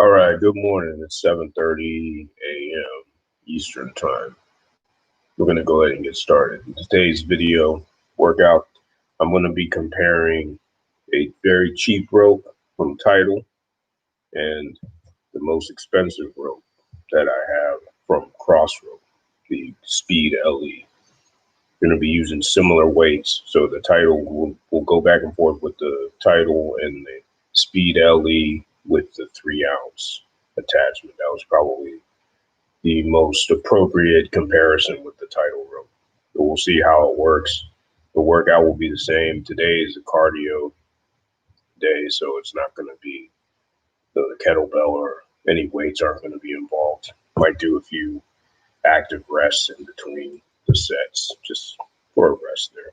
All right, good morning. It's 7:30 a.m. Eastern Time. We're going to go ahead and get started. In today's video workout, I'm going to be comparing a very cheap rope from Tidal and the most expensive rope that I have from Crossrope, the Speed LE. Going to be using similar weights, so the Tidal will go back and forth with the Tidal and the Speed LE with the 3-ounce attachment. That was probably the most appropriate comparison with the Tidal rope. But we'll see how it works. The workout will be the same. Today is a cardio day, so it's not going to be the kettlebell or any weights aren't going to be involved. Might do a few active rests in between the sets, just for a rest there.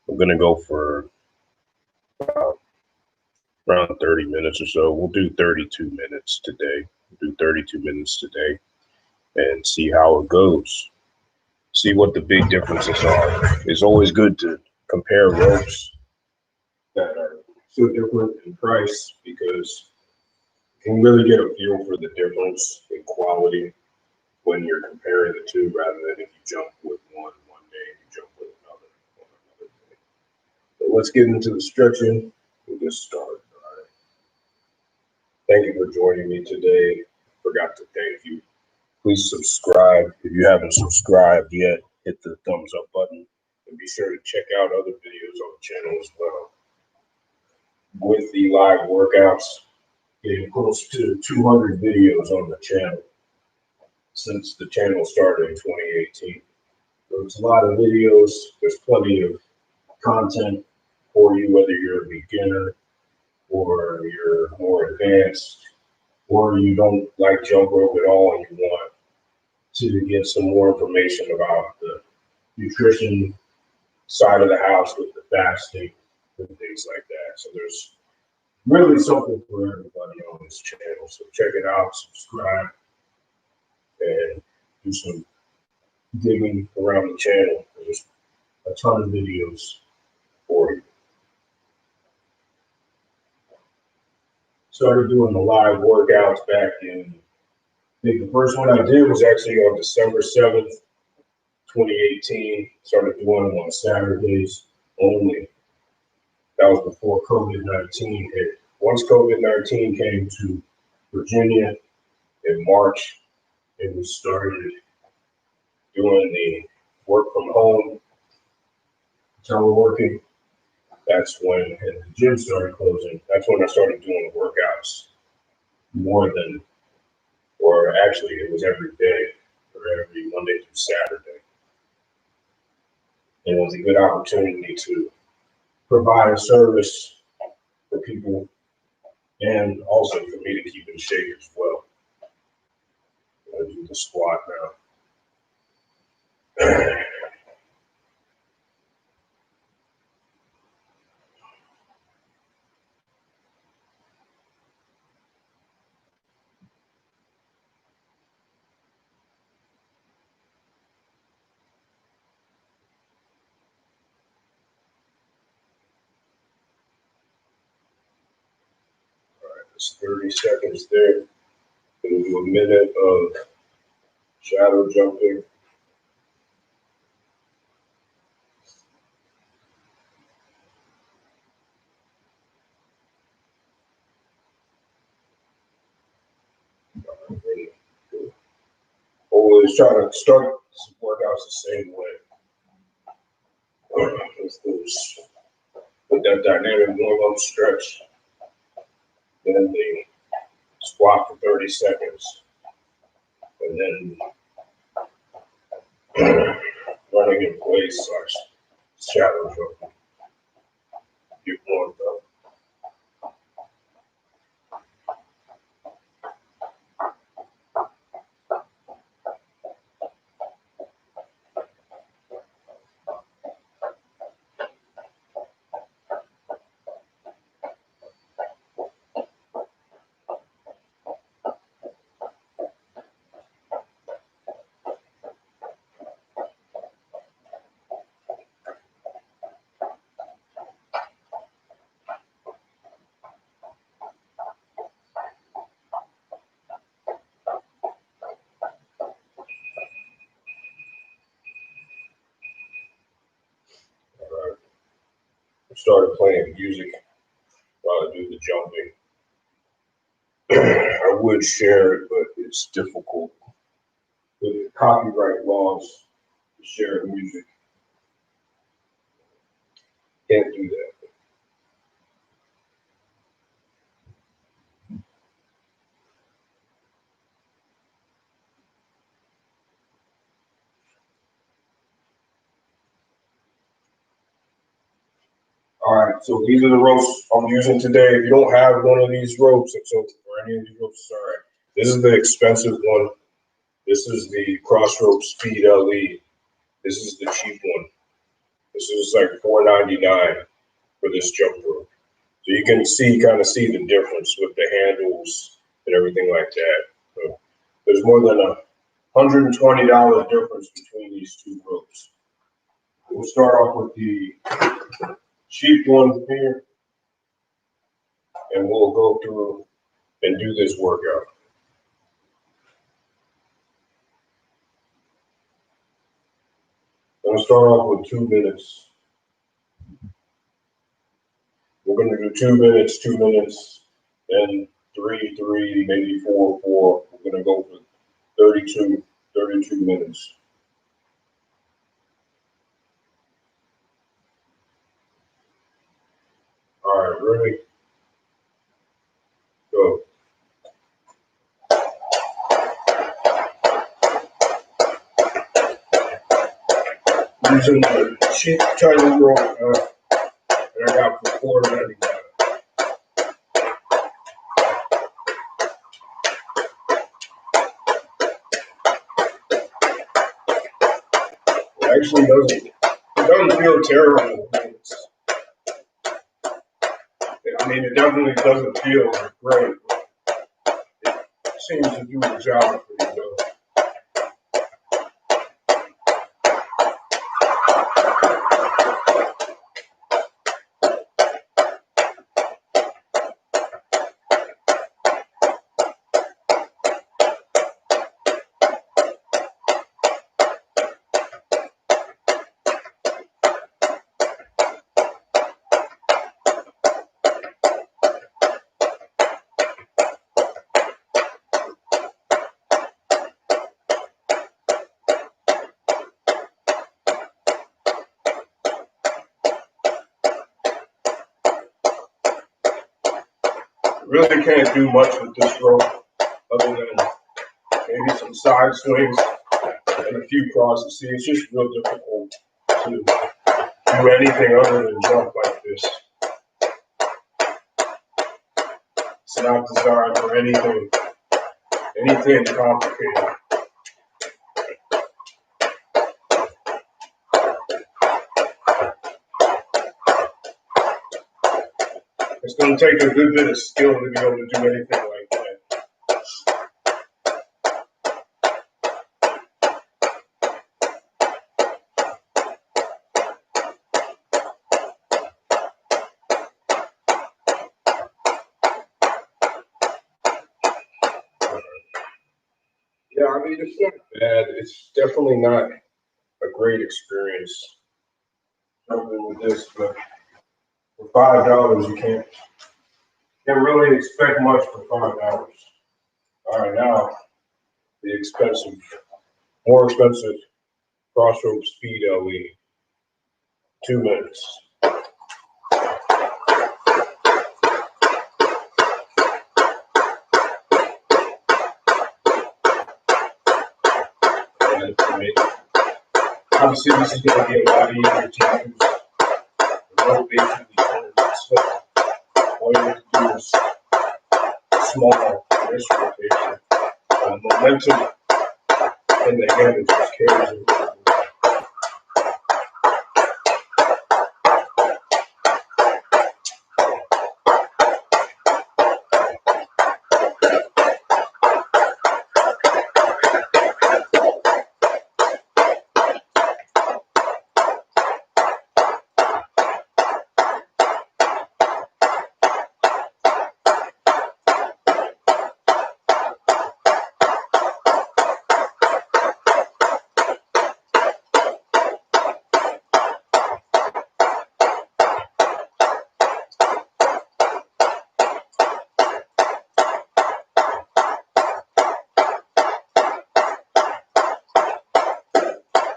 I'm going to go for around 30 minutes or so. We'll do 32 minutes today. We'll do 32 minutes today and see how it goes. See what the big differences are. It's always good to compare ropes that are so different in price because you can really get a feel for the difference in quality when you're comparing the two rather than if you jump with one day and you jump with another on another day. So let's get into the stretching. We'll get started. All right. Thank you for joining me today. Forgot to thank you. Please subscribe. If you haven't subscribed yet, hit the thumbs up button and be sure to check out other videos on the channel as well. With the live workouts, getting close to 200 videos on the channel since the channel started in 2018. So there's a lot of videos. There's plenty of content for you, whether you're a beginner or you're more advanced or you don't like jump rope at all and you want to get some more information about the nutrition side of the house with the fasting and things like that. So there's really something for everybody on this channel. So check it out, subscribe, and do some digging around the channel. There's a ton of videos for you. Started doing the live workouts back in, I think the first one I did was actually on December 7th, 2018. Started doing them on Saturdays only. That was before COVID-19 hit. Once COVID-19 came to Virginia in March, and we started doing the work from home, teleworking, that's when, and the gym started closing, that's when I started doing workouts more than, or actually it was every day, or every Monday through Saturday. And it was a good opportunity to provide a service for people and also for me to keep in shape as well. I'm going to do the squat now. It's 30 seconds there. We'll do a minute of shadow jumping. Always try to start workouts the same way. With that dynamic warm-up stretch, then the squat for 30 seconds, and then running in place / shadow jumping. Get warmed up. started playing music while I do the jumping. I would share it, but it's difficult with copyright laws to share music. Can't do that. All right, so these are the ropes I'm using today. If you don't have one of these ropes, or any of these ropes, sorry. This is the expensive one. This is the Crossrope Speed LE. This is the cheap one. This is like $4.99 for this jump rope. So you can kind of see the difference with the handles and everything like that. So there's more than $120 difference between these two ropes. We'll start off with the cheap one here, and we'll go through and do this workout. I'm going to start off with 2 minutes. We're going to do 2 minutes, 2 minutes, then 3, 3, maybe 4, 4. We're going to go for 32 minutes. All right, ready? Go. Using the cheap Chinese rope that I got for $4.99. It actually doesn't feel terrible. I mean, it definitely doesn't feel great. It seems to do the job pretty well. Really can't do much with this rope other than maybe some side swings and a few crosses. See, it's just real difficult to do anything other than jump like this. It's not designed for anything complicated. It's going to take a good bit of skill to be able to do anything like that. Yeah, I mean, it's not bad. It's definitely not a great experience jumping with this, but for $5, you can't really expect much for $5. All right, now the more expensive Crossrope Speed LE. 2 minutes. Obviously, this is going to be a lot easier to use. The rope basically turns itself. All you have to do is small wrist rotation. Momentum in the hand just carries it.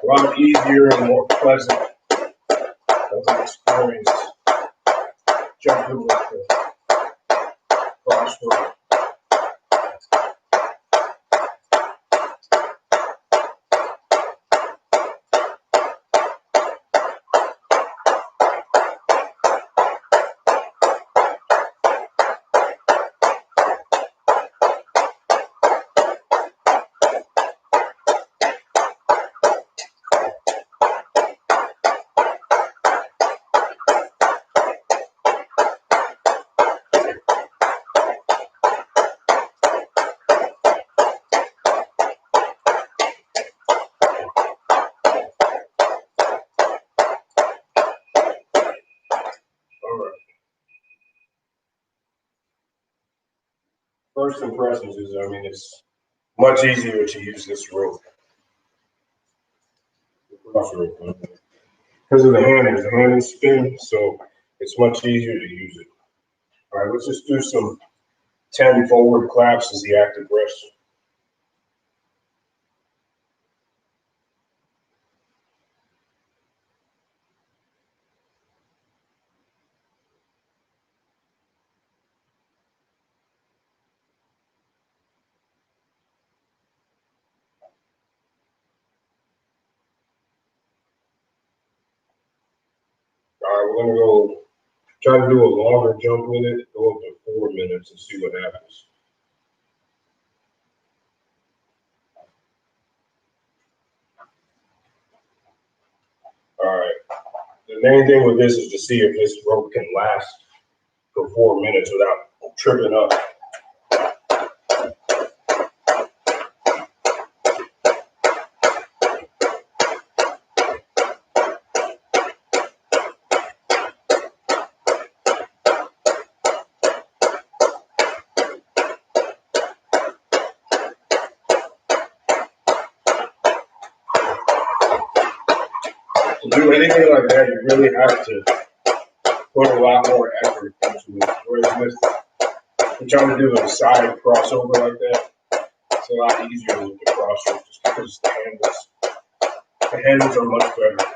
lot easier and more pleasant of an experience jumping with the crossroad. First impressions is, it's much easier to use this rope. Because of the handles. The handles spin, so it's much easier to use it. All right, let's just do some 10 forward claps as the active rest. All right, we're gonna go try to do a longer jump with it, go up to 4 minutes and see what happens. All right, the main thing with this is to see if this rope can last for 4 minutes without tripping up. To do anything like that, you really have to put a lot more effort into it. Whereas with trying to do a side crossover like that, it's a lot easier with the crossover just because the handles are much better.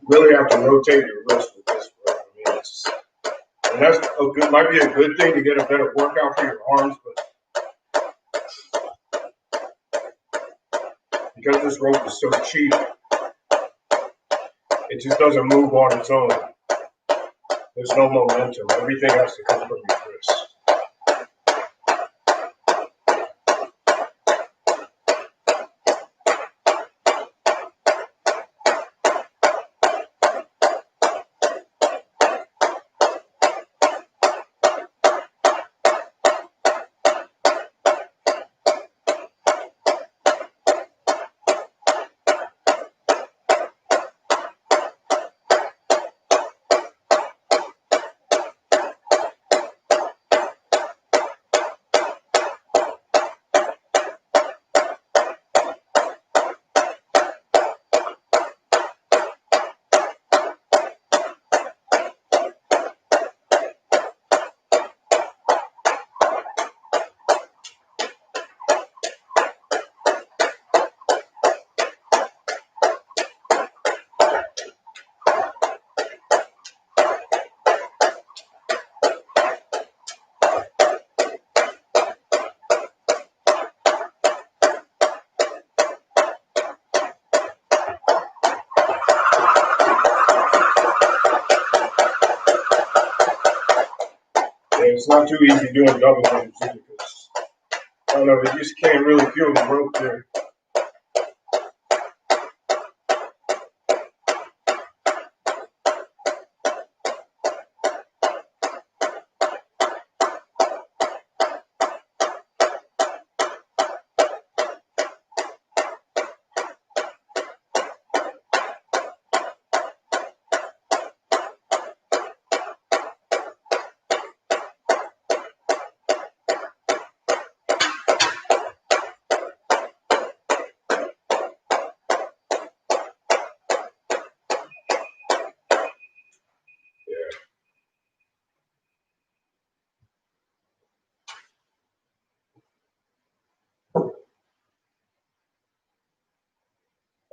Really have to rotate your wrist with this rope. And that's might be a good thing to get a better workout for your arms, but because this rope is so cheap, it just doesn't move on its own. There's no momentum. Everything has to come from your wrist. it's not too easy doing double jumps either, because I don't know, you just can't really feel the rope there.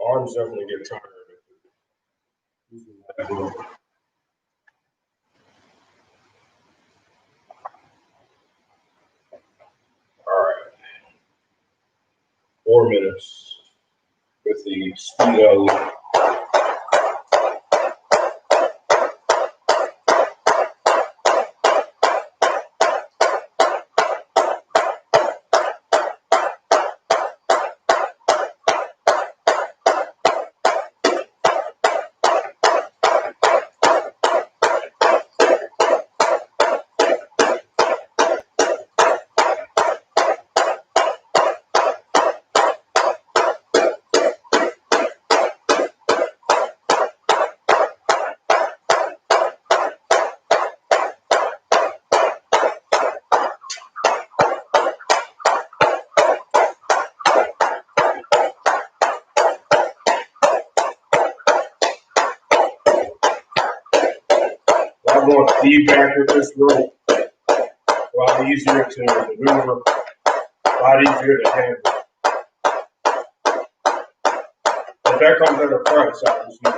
Arms definitely get tired. All right, 4 minutes with the speedo. A lot more feedback with this rope, a lot easier to maneuver, a lot easier to handle. But that comes at a price, obviously.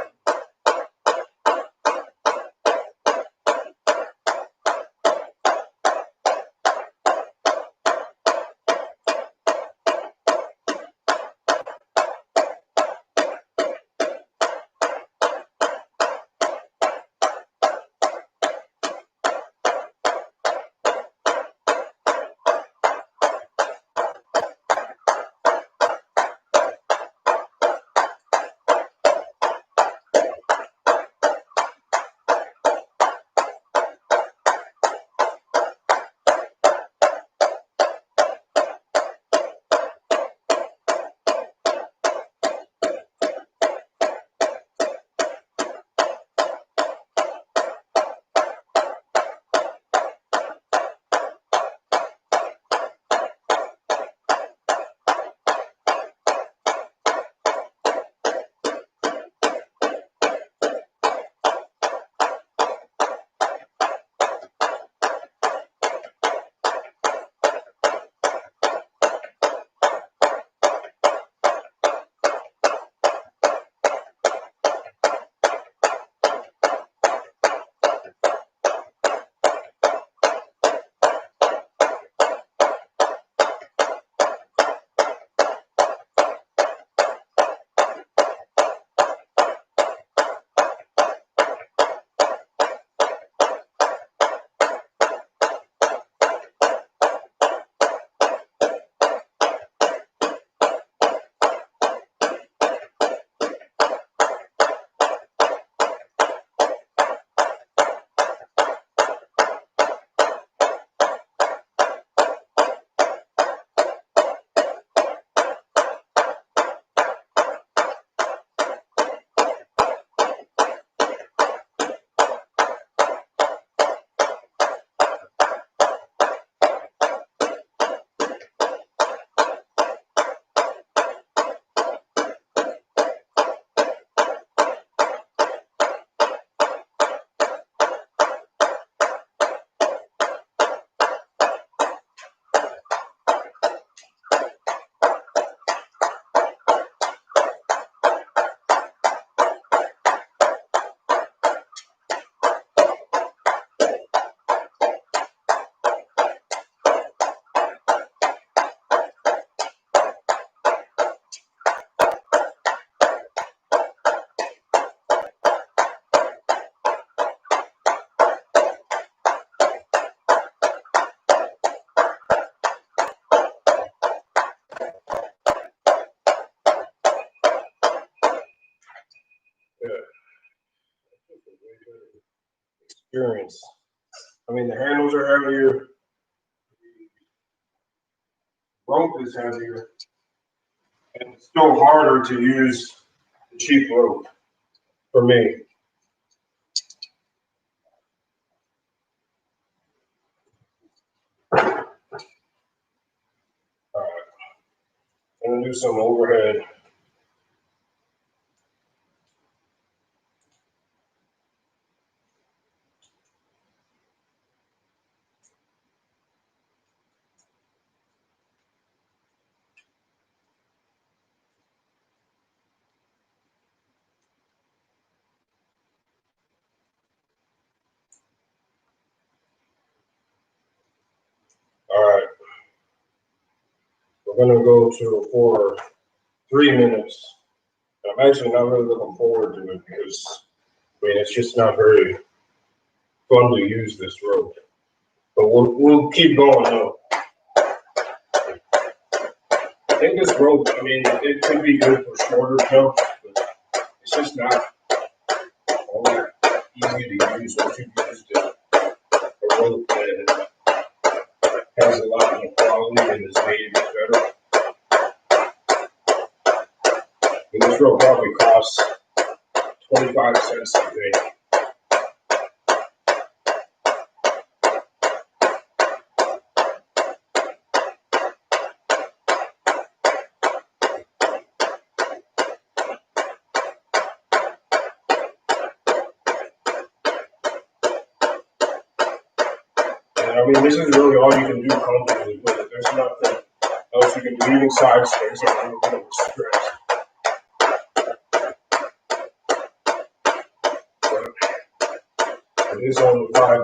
Yeah. Experience. I mean, the handles are heavier, the rope is heavier, and it's still harder to use the cheap rope for me. All right, I'm gonna do some overhead. All right, we're gonna go to for 3 minutes. I'm actually not really looking forward to it because, I mean, it's just not very fun to use this rope. But we'll keep going though. I think this rope, I mean, it could be good for shorter jumps, but it's just not all that easy to use once you use a rope that has a lot more quality and is made better. And this rope probably costs 25 cents, I think. And I mean, this is really all you can do comfortably with it. There's nothing else you can do. Even side stairs are a little bit of a stretch. It is only $5. All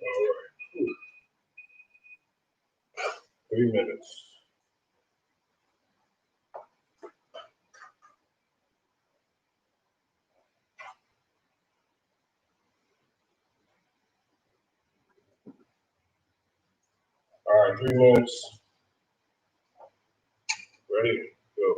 right. 3 minutes. All right, 3 minutes. Ready? Go.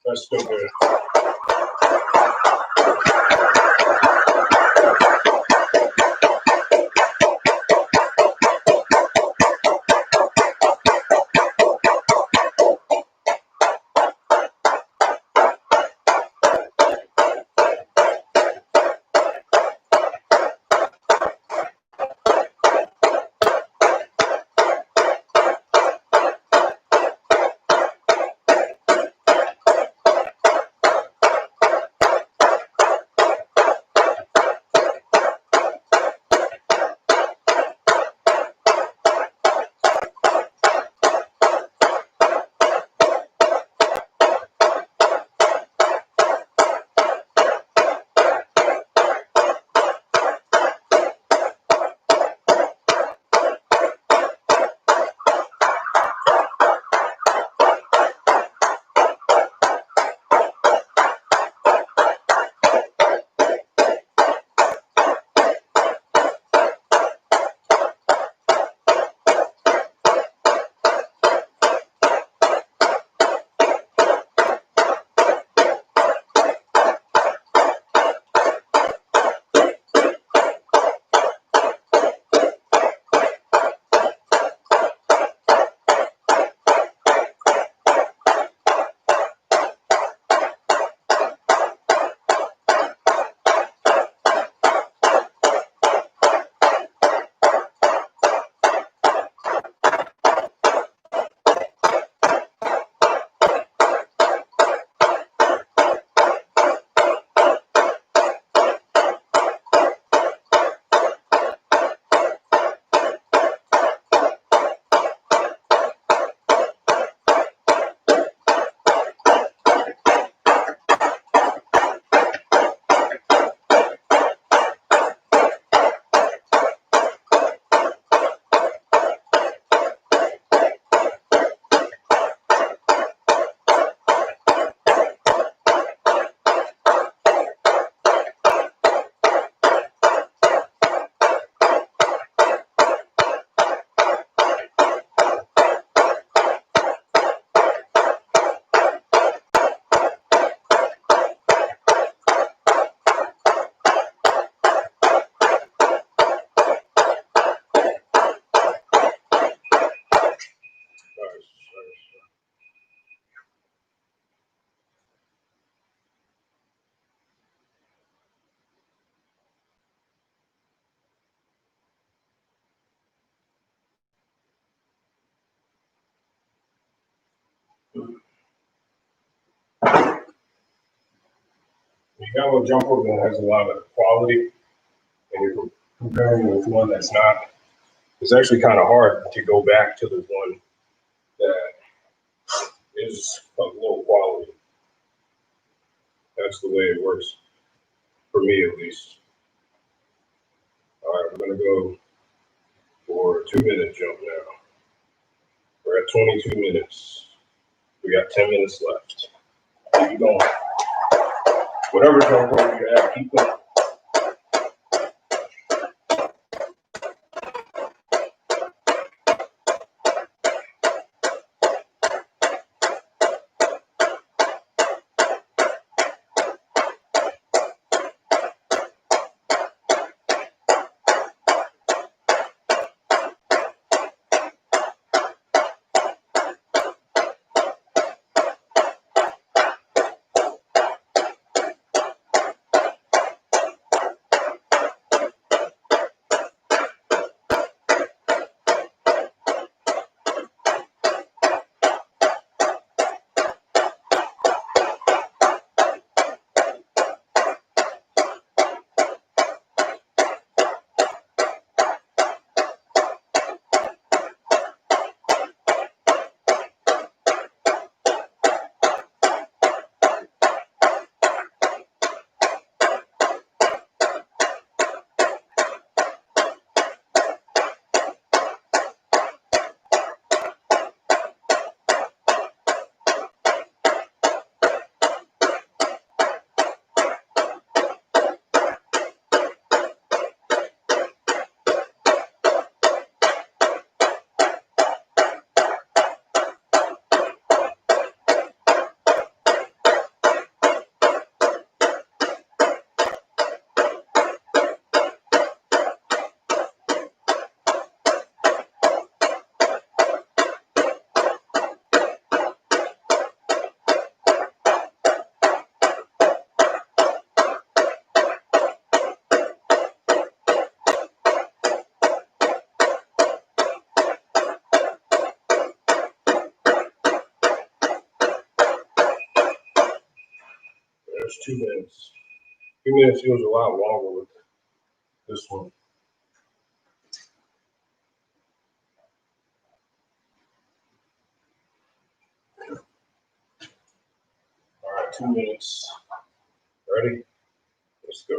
That's still good. you got a jump rope that has a lot of quality, and you're comparing with one that's not, it's actually kind of hard to go back to the one that is of low quality. That's the way it works, for me at least. All right, we're going to go for a 2-minute jump now. We're at 22 minutes. We got 10 minutes left. Keep going. Whatever jump rope you have, keep going. There's 2 minutes. 2 minutes feels a lot longer with this one. All right, 2 minutes. Ready? Let's go.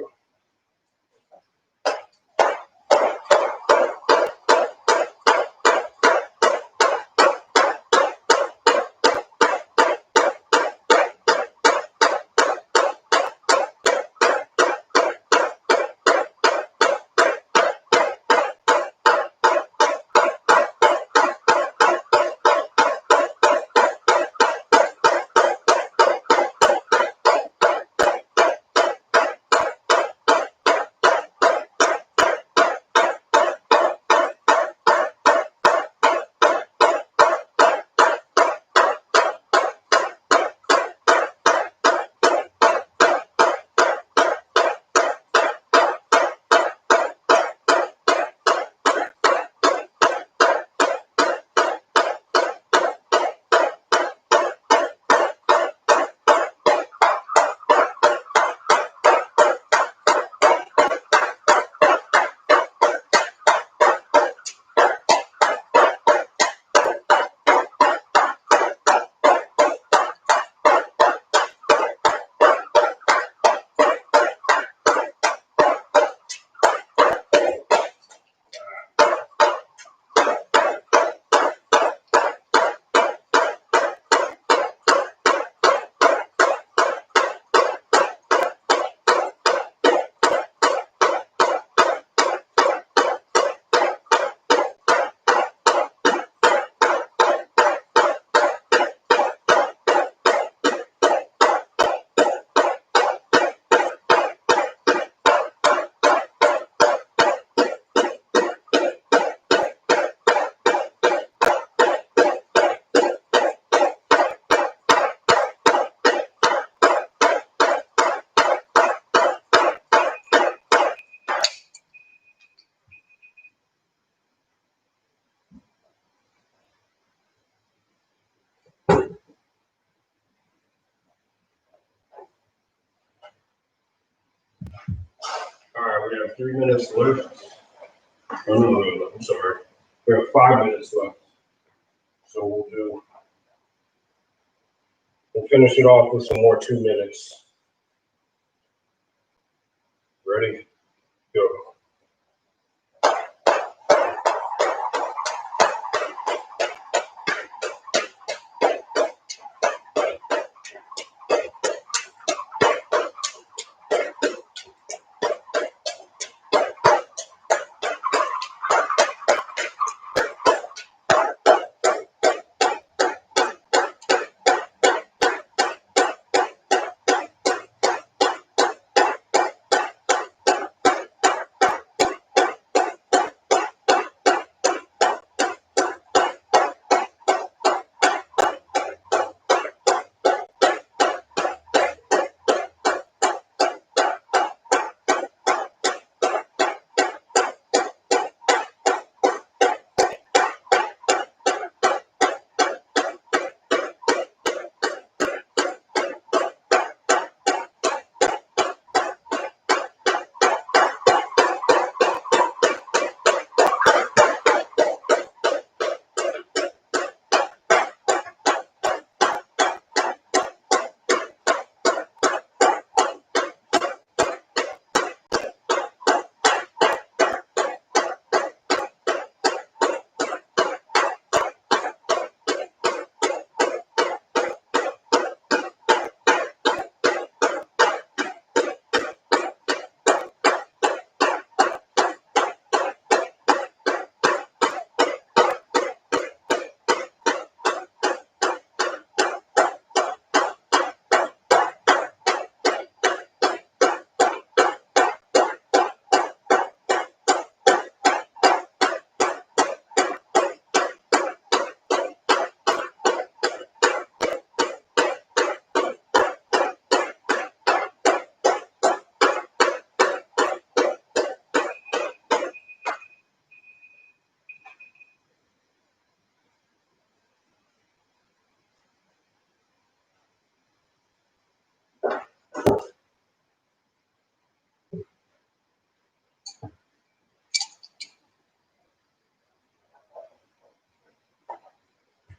we have 3 minutes left. Oh, no, I'm sorry. We have 5 minutes left. So we'll finish it off with some more 2 minutes. Ready? Go.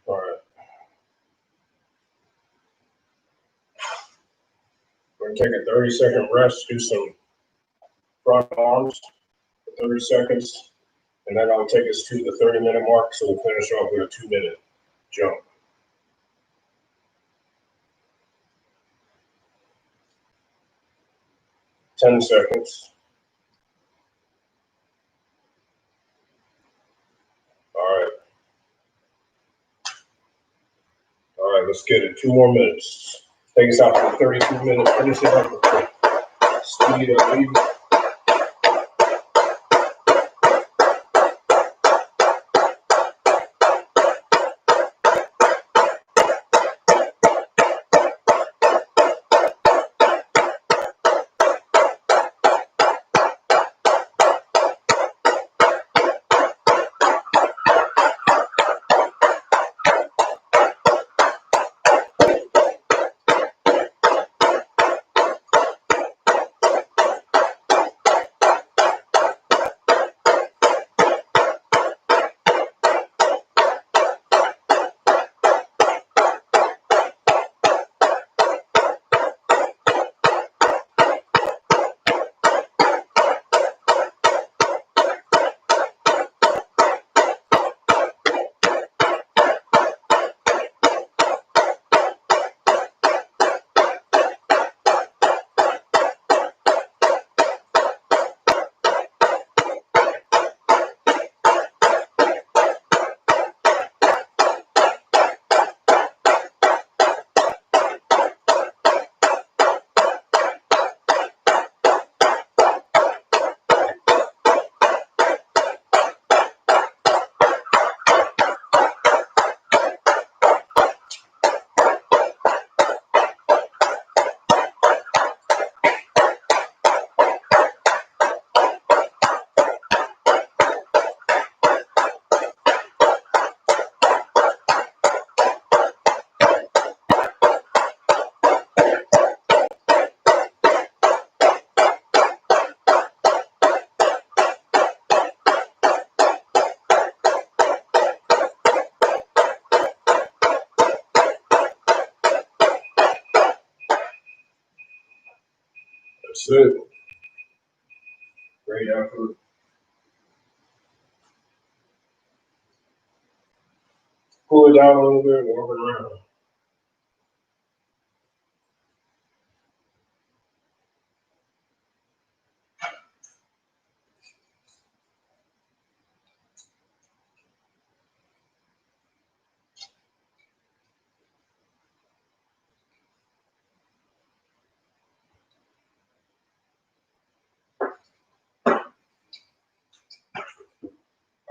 All right. We're going to take a 30-second rest, do some front arms for 30 seconds, and then I'll take us to the 30-minute mark, so we'll finish off with a 2-minute jump. Ten seconds. All right, let's get it. 2 more minutes. Take us out for 32 minutes. Finish it up with the speed of leaving. That's it. Great effort. Cool it down a little bit, walk around.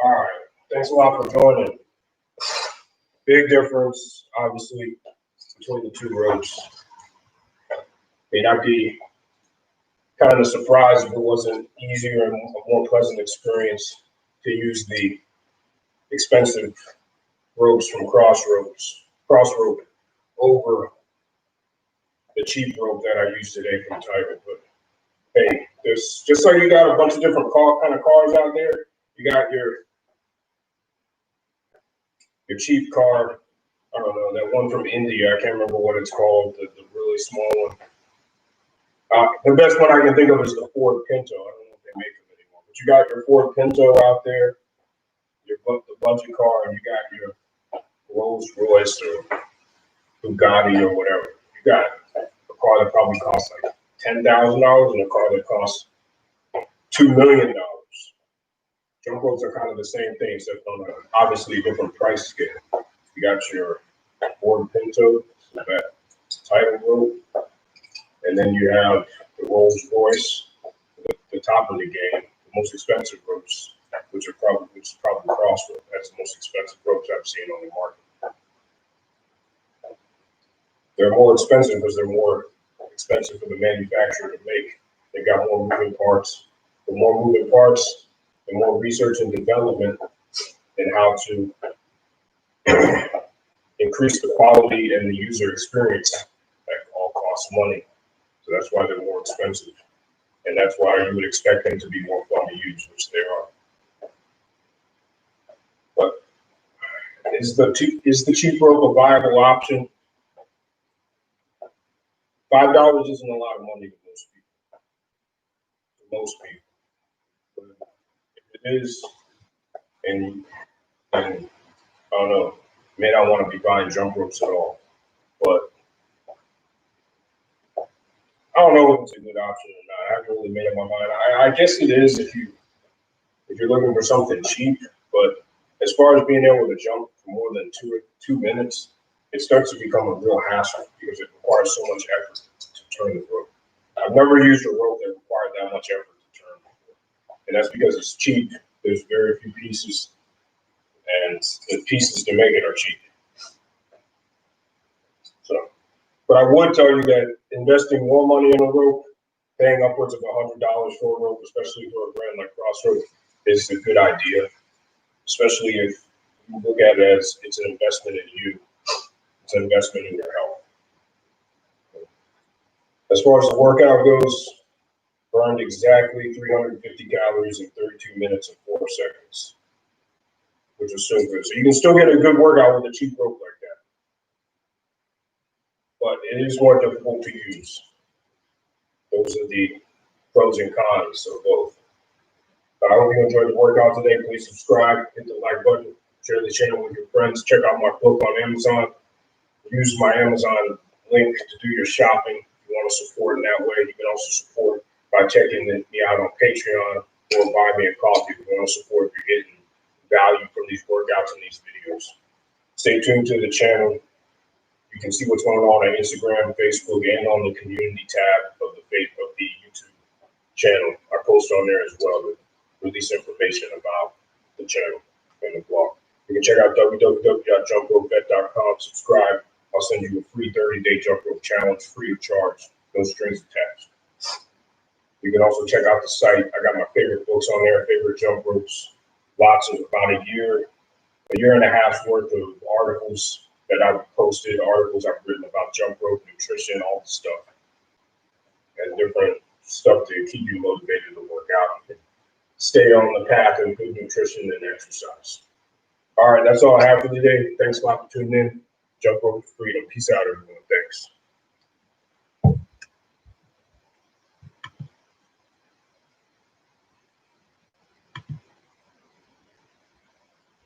All right. Thanks a lot for joining. Big difference, obviously, between the two ropes. May not be kind of surprised if it wasn't easier and a more pleasant experience to use the expensive ropes from Cross Rope over the cheap rope that I use today from Tiger. But hey, there's just like you got a bunch of different kind of cars out there. You got your cheap car. I don't know, that one from India. I can't remember what it's called. The really small one. The best one I can think of is the Ford Pinto. I don't know if they make them anymore. But you got your Ford Pinto out there, the budget car, and you got your Rolls Royce or Bugatti or whatever. You got a car that probably costs like $10,000 and a car that costs $2 million. Jump ropes are kind of the same thing, except on a obviously different price scale. You got your Ford Pinto, that title rope, and then you have the Rolls Royce, the top of the game, the most expensive ropes, which is probably Cross Rope. That's the most expensive ropes I've seen on the market. They're more expensive because they're more expensive for the manufacturer to make. They got more moving parts. The more moving parts, the more research and development in how to increase the quality and the user experience. That all costs money. So that's why they're more expensive. And that's why you would expect them to be more fun to use, which they are. But is the cheap rope a viable option? $5 isn't a lot of money to most people. To most people. But if it is, and I don't know, may not want to be buying jump ropes at all. But I don't know if it's a good option or not. I haven't really made up my mind. I guess it is if you're looking for something cheap. But as far as being able to jump for more than 2 minutes, it starts to become a real hassle because it requires so much effort to turn the rope. I've never used a rope that required that much effort to turn the rope. And that's because it's cheap. There's very few pieces, and the pieces to make it are cheap. So, but I would tell you that investing more money in a rope, paying upwards of $100 for a rope, especially for a brand like Cross Rope, is a good idea. Especially if you look at it as it's an investment in you, it's an investment in your health. As far as the workout goes, burned exactly 350 calories in 32 minutes and 4 seconds, which is so good. So you can still get a good workout with a cheap rope like that. But it is more difficult to use. Those are the pros and cons of both. But I hope you enjoyed the workout today. Please subscribe, hit the like button, share the channel with your friends. Check out my book on Amazon. Use my Amazon link to do your shopping. If you want to support in that way, you can also support by checking me out on Patreon or buy me a coffee if you want to support if you're getting value from these workouts and these videos. Stay tuned to the channel. You can see what's going on Instagram, Facebook, and on the community tab of the YouTube channel. I post on there as well to release information about the channel and the blog. You can check out www.jumpropebet.com. Subscribe. I'll send you a free 30-day jump rope challenge free of charge, no strings attached. You can also check out the site. I got my favorite books on there, favorite jump ropes. Lots of about a year and a half's worth of articles that I've posted, articles I've written about jump rope, nutrition, all the stuff, and different stuff to keep you motivated to work out and stay on the path of good nutrition and exercise. All right, that's all I have for today. Thanks a lot for tuning in. Jump rope freedom. Peace out, everyone. Thanks.